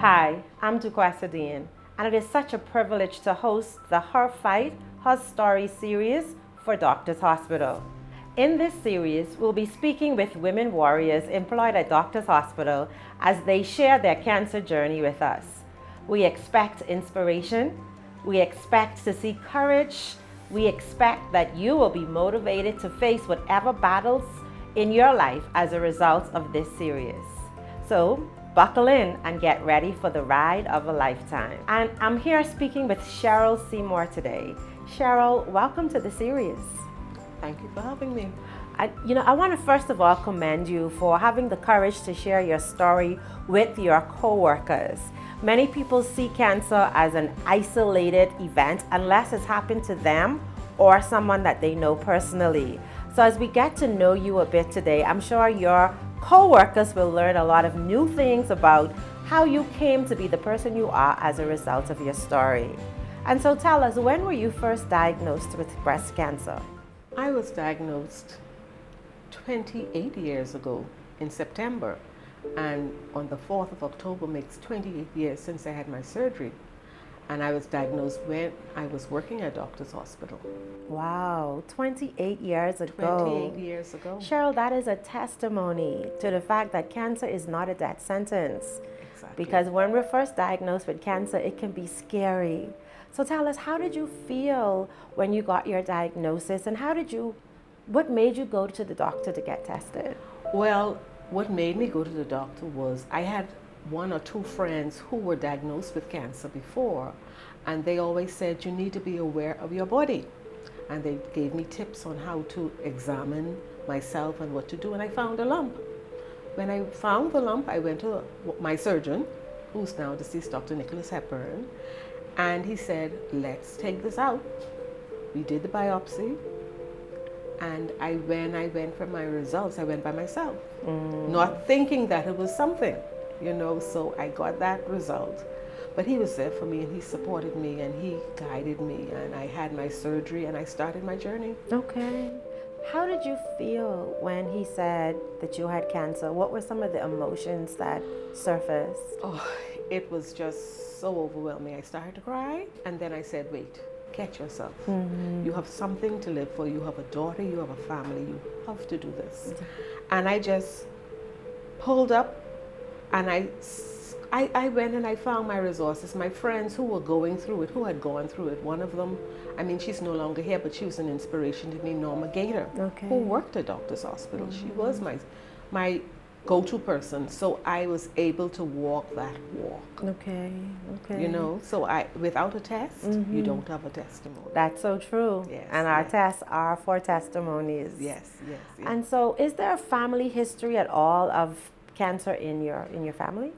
Hi, I'm Dukwasa Dean, and it is such a privilege to host the Her Fight, Her Story series for Doctors Hospital. In this series, we'll be speaking with women warriors employed at Doctors Hospital as they share their cancer journey with us. We expect inspiration, we expect to see courage, we expect that you will be motivated to face whatever battles in your life as a result of this series. So, buckle in and get ready for the ride of a lifetime. And I'm here speaking with Cheryl Seymour today. Cheryl, welcome to the series. Thank you for having me. I want to first of all commend you for having the courage to share your story with your coworkers. Many people see cancer as an isolated event unless it's happened to them or someone that they know personally. So as we get to know you a bit today, I'm sure your co-workers will learn a lot of new things about how you came to be the person you are as a result of your story. And so tell us, when were you first diagnosed with breast cancer? I was diagnosed 28 years ago in September, and on the 4th of October makes 28 years since I had my surgery. And I was diagnosed when I was working at Doctors Hospital. Wow, 28 years ago. 28 years ago. Cheryl, that is a testimony to the fact that cancer is not a death sentence. Exactly. Because when we're first diagnosed with cancer, it can be scary. So tell us, how did you feel when you got your diagnosis, and what made you go to the doctor to get tested? Well, what made me go to the doctor was I had one or two friends who were diagnosed with cancer before, and they always said you need to be aware of your body, and they gave me tips on how to examine myself and what to do, and I found a lump. When I found the lump, I went to my surgeon, who's now deceased, Dr. Nicholas Hepburn, and he said, let's take this out. We did the biopsy, and when I went for my results, I went by myself, not thinking that it was something. So I got that result. But he was there for me, and he supported me, and he guided me, and I had my surgery, and I started my journey. Okay. How did you feel when he said that you had cancer? What were some of the emotions that surfaced? Oh, it was just so overwhelming. I started to cry, and then I said, wait, catch yourself. You have something to live for. You have a daughter, you have a family, you have to do this. And I just pulled up, and I went and I found my resources, my friends who were going through it, who had gone through it. One of them, she's no longer here, but she was an inspiration to me, Norma Gator, who worked at Doctors Hospital. She was my go-to person, so I was able to walk that walk. Okay. So without a test, you don't have a testimony. That's so true. Yes, and our tests are for testimonies. Yes. And so, is there a family history at all of cancer in your family?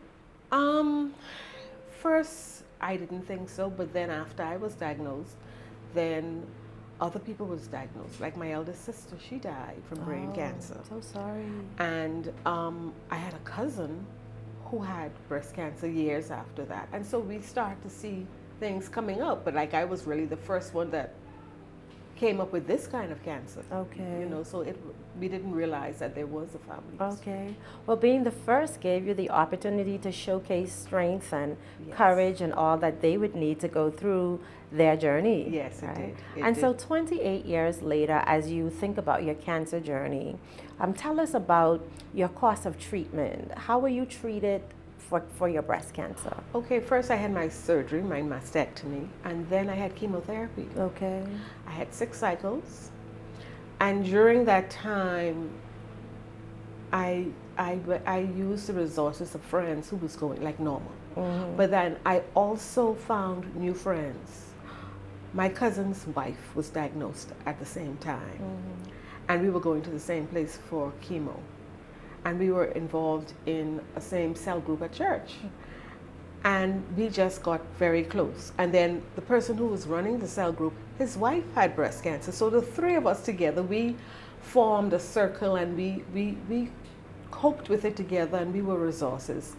First I didn't think so, but then after I was diagnosed, then other people was diagnosed. Like my eldest sister, she died from brain cancer. So sorry. And I had a cousin who had breast cancer years after that, and so we started to see things coming up. But like I was really the first one that came up with this kind of cancer. Okay. So we didn't realize that there was a family history. Okay. Well, being the first gave you the opportunity to showcase strength and courage and all that they would need to go through their journey. Yes, it did. And so 28 years later, as you think about your cancer journey, tell us about your course of treatment. How were you treated for your breast cancer? Okay, first I had my surgery, my mastectomy, and then I had chemotherapy. Okay. I had 6 cycles, and during that time, I used the resources of friends who was going like normal. But then I also found new friends. My cousin's wife was diagnosed at the same time, and we were going to the same place for chemo. And we were involved in a same cell group at church. And we just got very close. And then the person who was running the cell group, his wife had breast cancer. So the 3 of us together, we formed a circle, and we coped with it together, and we were resources.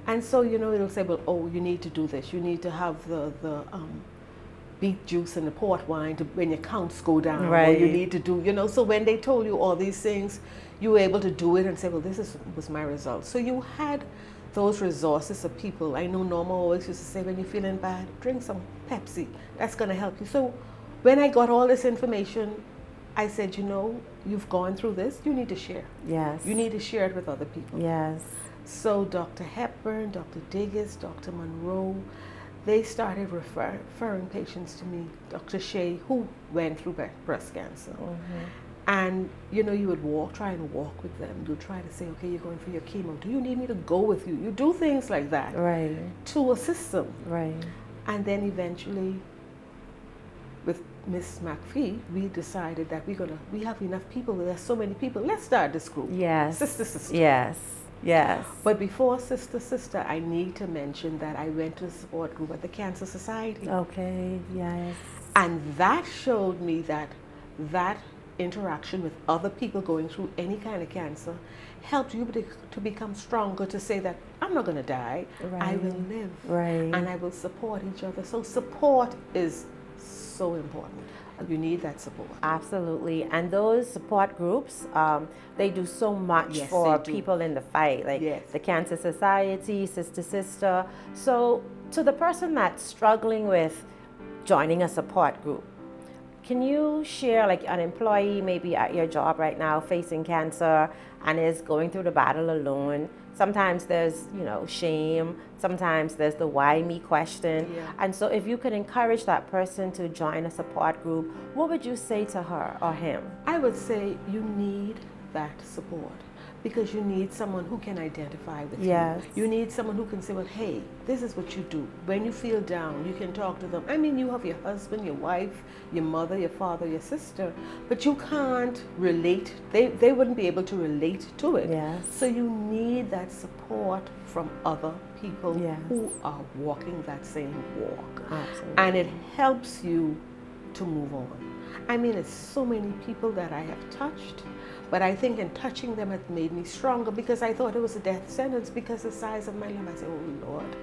And so, it'll say, well, oh, you need to do this. You need to have the beet juice and the port wine when your counts go down. Right. Or you need to do, so when they told you all these things, you were able to do it and say, well, this was my result. So you had those resources of people. I know Norma always used to say, when you're feeling bad, drink some Pepsi. That's going to help you. So when I got all this information, I said, you've gone through this, you need to share. Yes. You need to share it with other people. Yes. So Dr. Hepburn, Dr. Diggis, Dr. Monroe, they started referring patients to me. Dr. Shea, who went through breast cancer. And, you would try and walk with them. You'd try to say, okay, you're going for your chemo. Do you need me to go with you? You do things like that. Right. To assist them. Right. And then eventually, with Miss McPhee, we decided that we have enough people. There's so many people. Let's start this group. Yes. Sister, sister. Yes. Yes. But before Sister, Sister, I need to mention that I went to a support group at the Cancer Society. Okay. Yes. And that showed me that interaction with other people going through any kind of cancer helped you to become stronger, to say that I'm not going to die. Right. I will live. Right. And I will support each other. So support is so important. You need that support. Absolutely. And those support groups, they do so much for people in the fight, like the Cancer Society, Sister Sister. So to the person that's struggling with joining a support group, can you share, like an employee maybe at your job right now facing cancer and is going through the battle alone? Sometimes there's, shame. Sometimes there's the why me question. Yeah. And so if you could encourage that person to join a support group, what would you say to her or him? I would say you need that support, because you need someone who can identify with Yes. you. You need someone who can say, well, hey, this is what you do. When you feel down, you can talk to them. I mean, you have your husband, your wife, your mother, your father, your sister, but you can't relate. They wouldn't be able to relate to it. Yes. So you need that support from other people Yes. who are walking that same walk. Absolutely. And it helps you to move on. I mean, it's so many people that I have touched, but I think in touching them it made me stronger, because I thought it was a death sentence because the size of my limb. I said, oh Lord.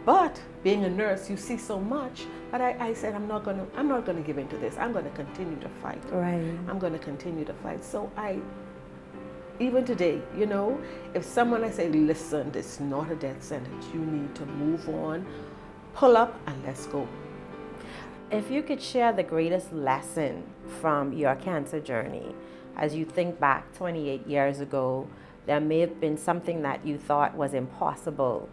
But being a nurse, you see so much. But I said, I'm not gonna give in to this. I'm gonna continue to fight. Right. I'm gonna continue to fight. So even today, if someone, I say, listen, it's not a death sentence. You need to move on, pull up, and let's go. If you could share the greatest lesson from your cancer journey, as you think back 28 years ago, there may have been something that you thought was impossible.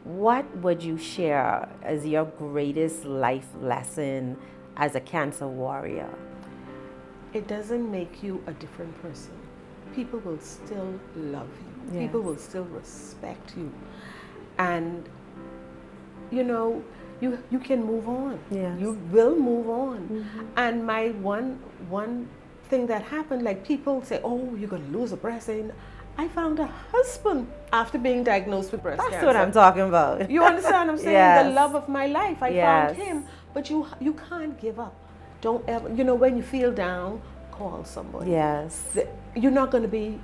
What would you share as your greatest life lesson as a cancer warrior? It doesn't make you a different person. People will still love you. Yes. People will still respect you. And, you can move on. Yes. You will move on. Mm-hmm. And my one thing that happened, like people say, oh, you're going to lose a breast. And I found a husband after being diagnosed with breast cancer. That's what I'm talking about. You understand what I'm saying? Yes. The love of my life. I Yes. found him. But you can't give up. Don't ever, when you feel down, call somebody. Yes. You're not going to be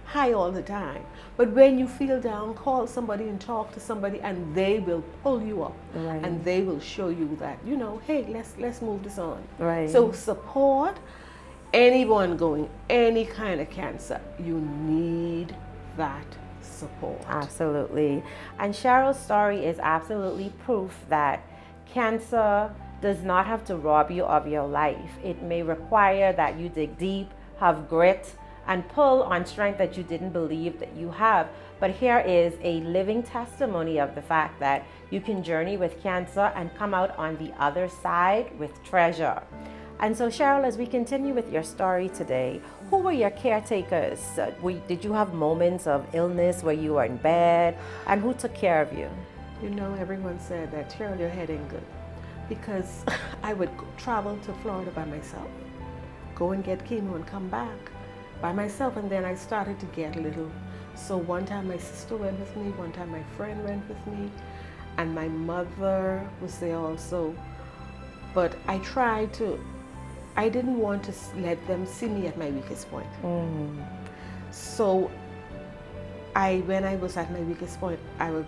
high all the time. But when you feel down, call somebody and talk to somebody, and they will pull you up. Right. And they will show you that, hey, let's move this on. Right. So support anyone going any kind of cancer. You need that support. Absolutely. And Cheryl's story is absolutely proof that cancer does not have to rob you of your life. It may require that you dig deep, have grit, and pull on strength that you didn't believe that you have. But here is a living testimony of the fact that you can journey with cancer and come out on the other side with treasure. And so, Cheryl, as we continue with your story today, who were your caretakers? Did you have moments of illness where you were in bed? And who took care of you? Everyone said that, Cheryl, your head ain't good. Because I would travel to Florida by myself, go and get chemo and come back by myself. And then I started to get a little. So one time my sister went with me, one time my friend went with me, and my mother was there also. But I didn't want to let them see me at my weakest point. Mm. So when I was at my weakest point, I would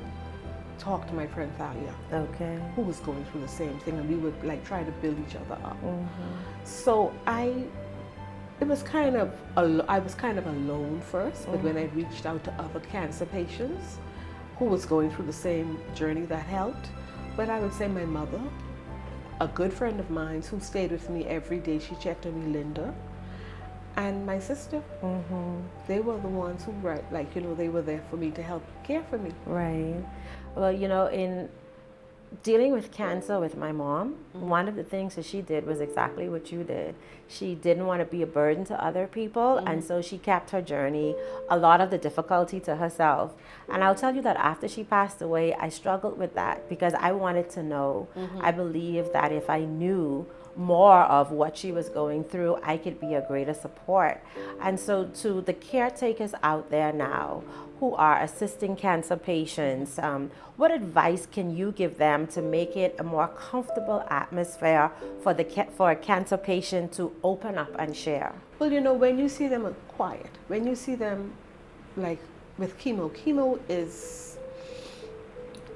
talk to my friend Thalia, Okay. who was going through the same thing, and we would try to build each other up. Mm-hmm. So I was kind of alone first, but when I reached out to other cancer patients, who was going through the same journey that helped. But I would say my mother, a good friend of mine who stayed with me every day, she checked on me, Linda, and my sister. They were the ones who, they were there for me to help care for me. Right. Well, in dealing with cancer with my mom, one of the things that she did was exactly what you did. She didn't want to be a burden to other people, and so she kept her journey, a lot of the difficulty, to herself. And I'll tell you that after she passed away, I struggled with that because I wanted to know. I believed that if I knew more of what she was going through, I could be a greater support. And so to the caretakers out there now who are assisting cancer patients, what advice can you give them to make it a more comfortable atmosphere for a cancer patient to open up and share? Well, when you see them quiet, when you see them like with chemo is,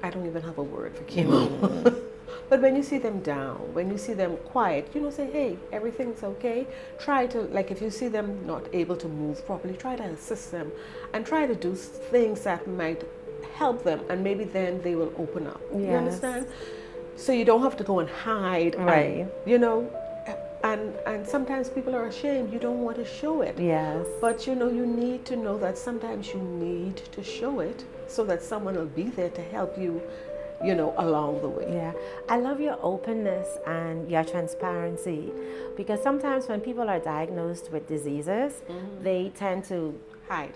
I don't even have a word for chemo. But when you see them down, when you see them quiet, say, hey, everything's okay. Try to, if you see them not able to move properly, try to assist them and try to do things that might help them, and maybe then they will open up. Yes. You understand? So you don't have to go and hide. Right. And sometimes people are ashamed. You don't want to show it. Yes. But you need to know that sometimes you need to show it so that someone will be there to help you, along the way. Yeah, I love your openness and your transparency, because sometimes when people are diagnosed with diseases, they tend to hide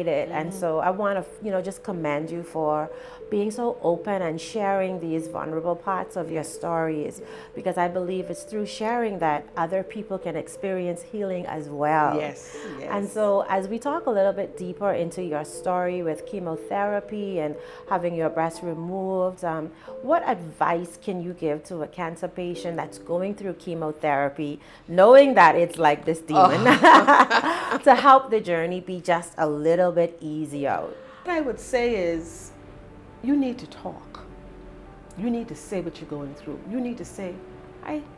it. And so I want to, just commend you for being so open and sharing these vulnerable parts of your stories, because I believe it's through sharing that other people can experience healing as well. Yes. And so as we talk a little bit deeper into your story with chemotherapy and having your breast removed, what advice can you give to a cancer patient that's going through chemotherapy, knowing that it's like this demon, to help the journey be just a little bit easier? What I would say is, you need to talk. You need to say what you're going through. You need to say,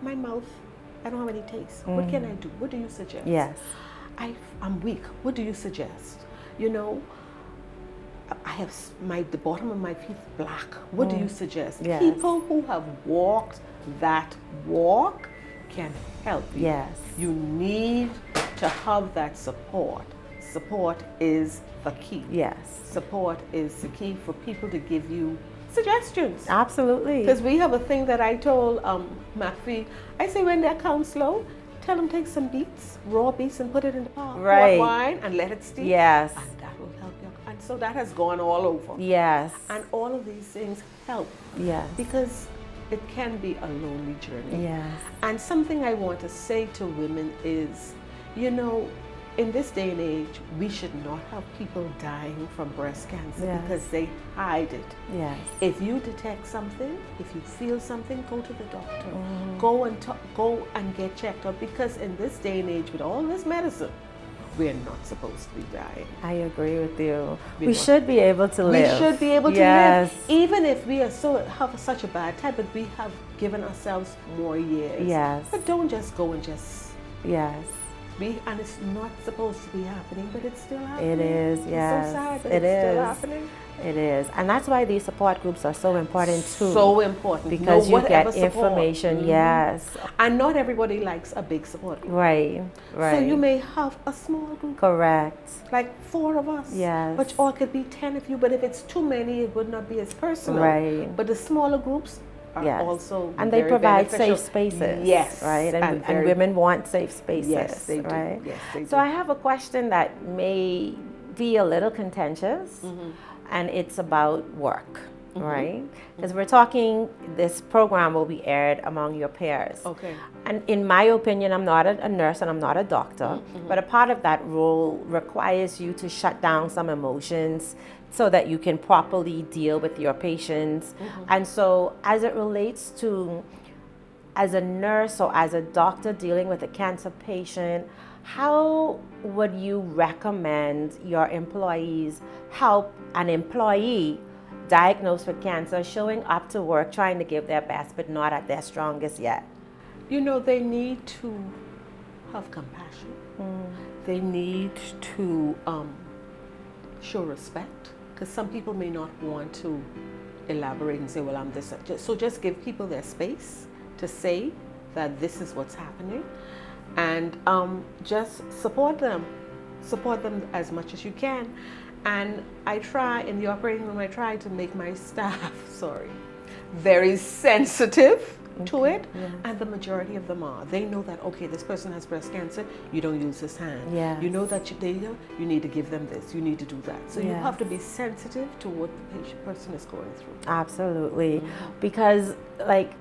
my mouth, I don't have any taste. What can I do? What do you suggest? Yes. I'm weak. What do you suggest? I have the bottom of my feet black. What do you suggest? Yes. People who have walked that walk can help you. Yes. You need to have that support. Support is the key. Yes. Support is the key for people to give you suggestions. Absolutely. Because we have a thing that I told McPhee. I say when their account's low, tell them take some beets, raw beets, and put it in the pot. Right. Pour wine and let it steep. Yes. And that will help you. And so that has gone all over. Yes. And all of these things help. Yes. Because it can be a lonely journey. Yes. And something I want to say to women is, in this day and age, we should not have people dying from breast cancer because they hide it. Yes. If you detect something, if you feel something, go to the doctor. Go and get checked out, because in this day and age, with all this medicine, we're not supposed to be dying. I agree with you. We should be able to live. We should be able to live, even if we have such a bad time, but we have given ourselves more years. Yes. But don't just go and just Yes. and it's not supposed to be happening, but it's still happening. It is, yes. It's so sad, but it it's is. still happening. It is. And that's why these support groups are so important too. So important. Because you get information, yes. And not everybody likes a big support group. Right. So you may have a small group. Correct. Like 4 of us. Yes. But or it could be 10 of you, but if it's too many, it would not be as personal. Right. But the smaller groups are also and they very provide beneficial. safe spaces. Yes. Right. And women want safe spaces. Yes, they do. Right? Yes, they do. So I have a question that may be a little contentious, and it's about work. Right? Because we're talking, this program will be aired among your peers. Okay. And in my opinion, I'm not a nurse and I'm not a doctor, but a part of that role requires you to shut down some emotions so that you can properly deal with your patients. And so as it relates to, as a nurse or as a doctor dealing with a cancer patient, how would you recommend your employees help an employee diagnosed with cancer showing up to work, trying to give their best, but not at their strongest yet? They need to have compassion. They need to show respect. because some people may not want to elaborate and say, well, I'm this. So just give people their space to say that this is what's happening, and just support them as much as you can. And I try, in the operating room, I try to make my staff, very sensitive to it, and the majority of them are. They know that, okay, this person has breast cancer, you don't use this hand. Yes. You know that you need to give them this, you need to do that. So you have to be sensitive to what the person is going through. Absolutely. Because like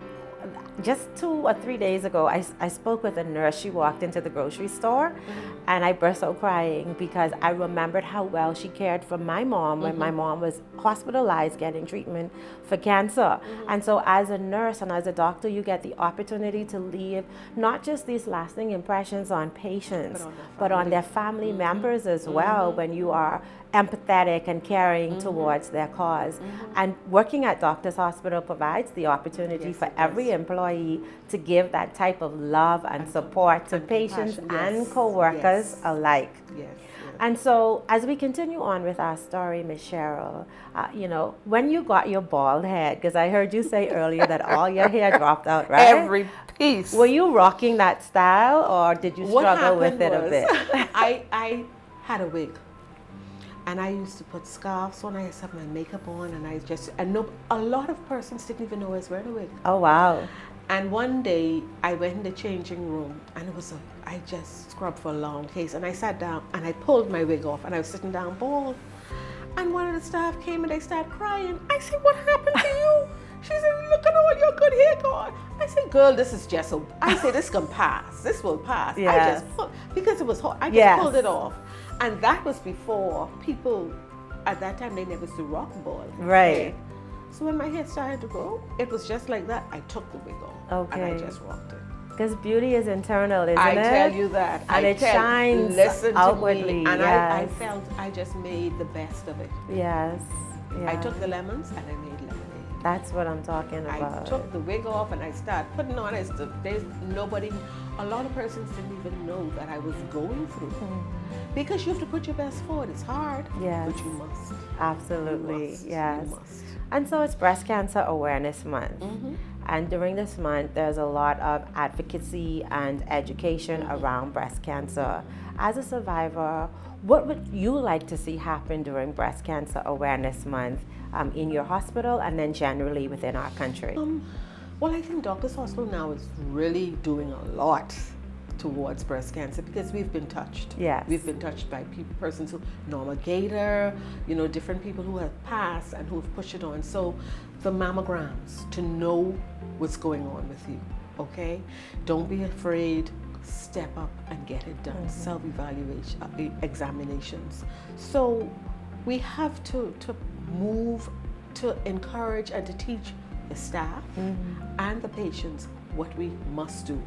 just 2 or 3 days ago, I spoke with a nurse. She walked into the grocery store and I burst out crying because I remembered how well she cared for my mom when my mom was hospitalized getting treatment for cancer. And so as a nurse and as a doctor, you get the opportunity to leave not just these lasting impressions on patients, but on their family members as well, when you are empathetic and caring towards their cause. And working at Doctors Hospital provides the opportunity for every employee to give that type of love and support to patients and co-workers alike. And so as we continue on with our story, Ms. Cheryl, you know, when you got your bald head, because I heard you say earlier that all your hair dropped out, right? Every piece. Were you rocking that style, or did you struggle with it a bit? I had a wig. And I used to put scarves on, I used to have my makeup on, and a lot of persons didn't even know I was wearing a wig. Oh, wow. And one day I went in the changing room, and I just scrubbed for a long case, and I sat down and I pulled my wig off, and I was sitting down bald. And one of the staff came and they started crying. I said, what happened to you? She said, look at all your good hair gone. I said, girl, this is just this can pass. This will pass. Yes. Because it was hot, I just pulled it off. And that was before people, at that time, they never used to rock bald. Right. Hair. So when my hair started to grow, it was just like that. I took the wig off and I just rocked it. Because beauty is internal, isn't it? I tell you that. And it shines outwardly. And I felt I just made the best of it. Yes. I took the lemons and I made lemonade. That's what I'm talking about. I took the wig off and I started putting on it. A lot of persons didn't even know that I was going through. Because you have to put your best forward. It's hard, but you must. Absolutely, yes. You must. And so it's Breast Cancer Awareness Month. And during this month, there's a lot of advocacy and education around breast cancer. As a survivor, what would you like to see happen during Breast Cancer Awareness Month in your hospital and then generally within our country? Well, I think Doctors Hospital now is really doing a lot towards breast cancer because we've been touched. Yes. We've been touched by persons who, Norma Gator, different people who have passed and who have pushed it on. So the mammograms, to know what's going on with you, okay? Don't be afraid. Step up and get it done. Self-evaluation, examinations. So we have to move to encourage and to teach the staff and the patients what we must do.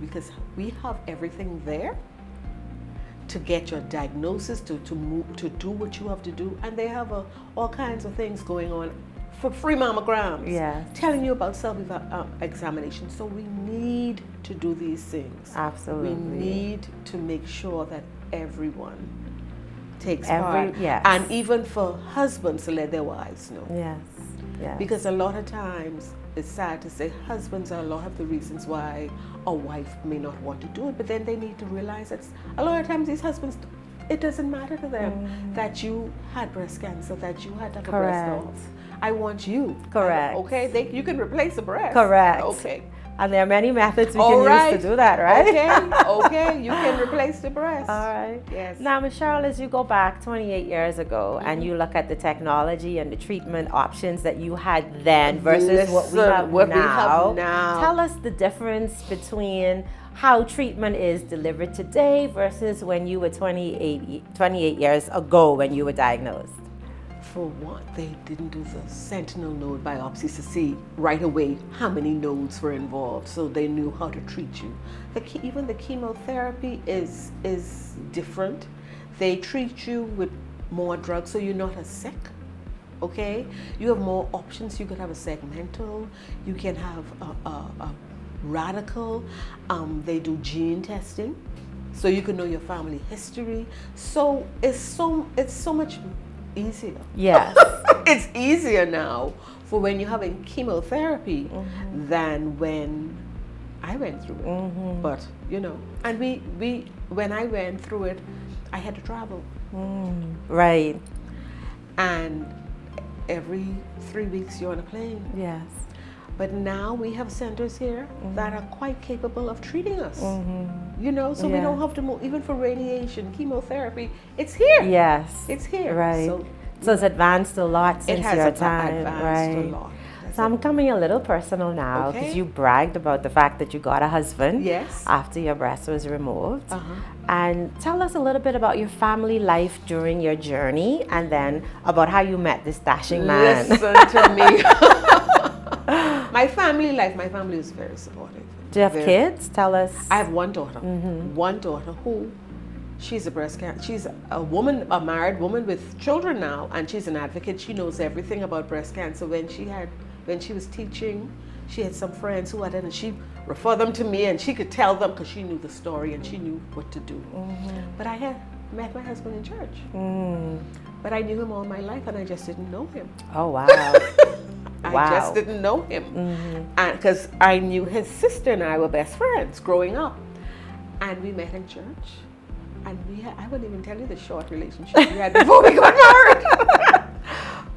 Because we have everything there to get your diagnosis, to do what you have to do, and they have all kinds of things going on for free mammograms, telling you about self-examination. So we need to do these things. Absolutely. We need to make sure that everyone takes part. And even for husbands to let their wives know. Yes. Because a lot of times, it's sad to say, husbands are a lot of the reasons why a wife may not want to do it, but then they need to realize that a lot of times these husbands, it doesn't matter to them that you had breast cancer, that you had to have a breast off. I want you. Correct. Okay, you can replace a breast. Correct. Okay. And there are many methods we can use to do that, right? Okay, you can replace the breast. All right. Yes. Now, Ms. Cheryl, as you go back 28 years ago and you look at the technology and the treatment options that you had then versus what we have now, tell us the difference between how treatment is delivered today versus when you were 28 years ago when you were diagnosed. For one, they didn't do the sentinel node biopsies to see right away how many nodes were involved, so they knew how to treat you. Even the chemotherapy is different. They treat you with more drugs, so you're not as sick. Okay, you have more options. You could have a segmental. You can have a radical. They do gene testing. so you can know your family history. So it's so much easier. Yes. It's easier now for when you're having chemotherapy than when I went through it. But and we when I went through it, I had to travel. Right. And every 3 weeks you're on a plane. Yes. But now we have centers here that are quite capable of treating us. So we don't have to move, even for radiation, chemotherapy, it's here. Yes. It's here. Right. So it's advanced a lot since your time. Advanced right. a lot. So I'm coming a little personal now because you bragged about the fact that you got a husband after your breast was removed. And tell us a little bit about your family life during your journey and then about how you met this dashing man. Listen to me. My family is very supportive. Do you have kids? Tell us. I have one daughter. One daughter who, she's a breast cancer. She's a married woman with children now, and she's an advocate. She knows everything about breast cancer. When she was teaching, she had some friends who had it, and she referred them to me, and she could tell them because she knew the story and she knew what to do. But I had met my husband in church. But I knew him all my life, and I just didn't know him. Oh, wow. I just didn't know him. And because I knew his sister and I were best friends growing up. And we met in church. And I wouldn't even tell you the short relationship we had before we got married.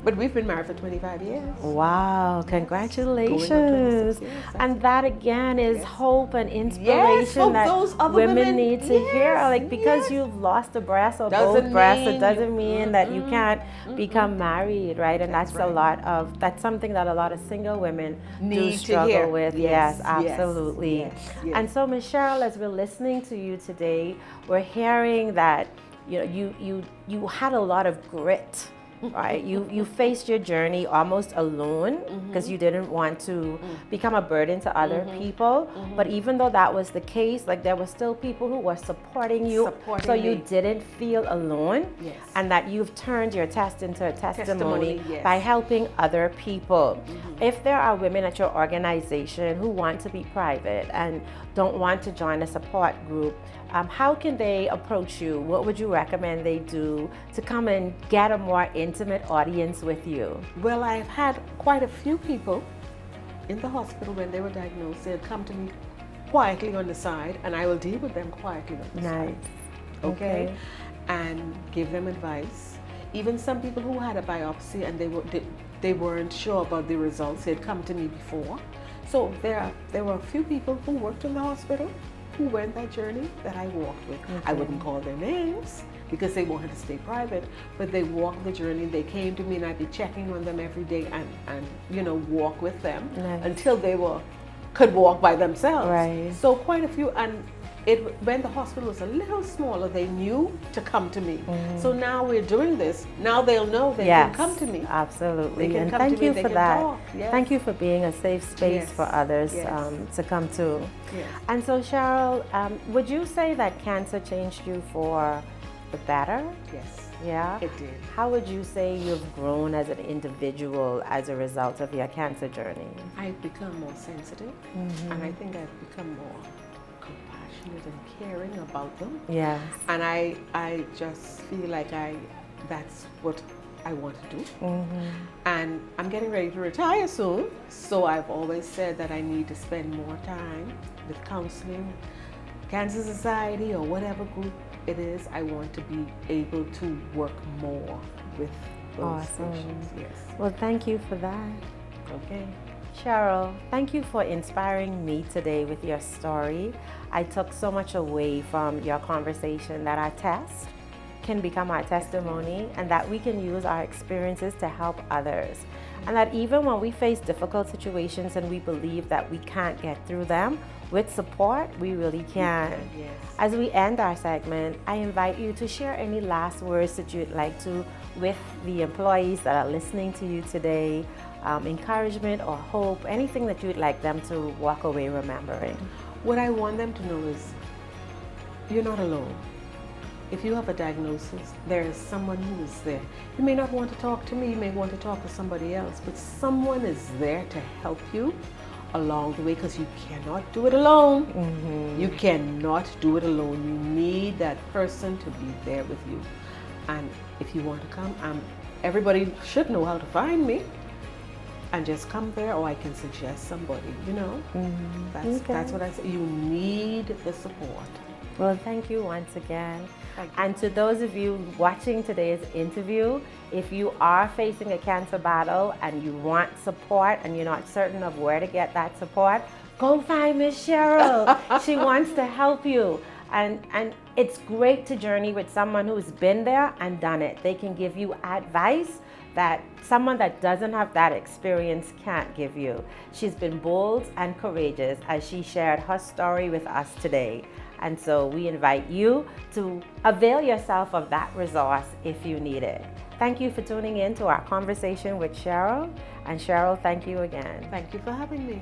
But we've been married for 25 years. Wow, congratulations. And that again is hope and inspiration that those other women need to hear. Like because you've lost a breast or both breasts, it doesn't mean that you can't become married, right? And that's something that a lot of single women do struggle with. Yes, absolutely. Yes. And so Ms. Cheryl, as we're listening to you today, we're hearing that you had a lot of grit. Right, you faced your journey almost alone because you didn't want to become a burden to other people. But even though that was the case, like there were still people who were supporting you, so you didn't feel alone, and that you've turned your test into a testimony by helping other people. If there are women at your organization who want to be private and don't want to join a support group, how can they approach you? What would you recommend they do to come and get a more intimate audience with you? Well, I've had quite a few people in the hospital when they were diagnosed. They'd come to me quietly on the side, and I will deal with them quietly on the side. Okay? And give them advice. Even some people who had a biopsy and they weren't sure about the results, they'd come to me before. So there were a few people who worked in the hospital who went that journey that I walked with. I wouldn't call their names because they wanted to stay private, but they walked the journey. They came to me, and I'd be checking on them every day and walk with them until they could walk by themselves. Right. So quite a few, and when the hospital was a little smaller, they knew to come to me. So now we're doing this. Now they'll know they can come to me. Absolutely. And thank you for that. Thank you for being a safe space for others to come to. And so Cheryl, would you say that cancer changed you for the better? Yes. Yeah? It did. How would you say you've grown as an individual as a result of your cancer journey? I've become more sensitive, and I think I've become more compassionate and caring about them. Yes. And I just feel like that's what I want to do. And I'm getting ready to retire soon, so I've always said that I need to spend more time with counseling, Cancer Society, or whatever group it is. I want to be able to work more with those patients. Yes. Well, thank you for that. Okay. Cheryl, thank you for inspiring me today with your story. I took so much away from your conversation that our test can become our testimony, and that we can use our experiences to help others. And that even when we face difficult situations and we believe that we can't get through them, with support, we really can. Yes. As we end our segment, I invite you to share any last words that you'd like to with the employees that are listening to you today, encouragement or hope, anything that you'd like them to walk away remembering. What I want them to know is you're not alone. If you have a diagnosis, there is someone who is there. You may not want to talk to me, you may want to talk to somebody else, but someone is there to help you along the way, because you cannot do it alone. You cannot do it alone. You need that person to be there with you. And if you want to come, everybody should know how to find me. And just come there, or I can suggest somebody, you know. That's what I say. You need the support. Well, thank you once again. Thank you. And to those of you watching today's interview, if you are facing a cancer battle and you want support and you're not certain of where to get that support, go find Miss Cheryl. She wants to help you. And it's great to journey with someone who's been there and done it. They can give you advice that someone that doesn't have that experience can't give you. She's been bold and courageous as she shared her story with us today. And so we invite you to avail yourself of that resource if you need it. Thank you for tuning in to our conversation with Cheryl. And Cheryl, thank you again. Thank you for having me.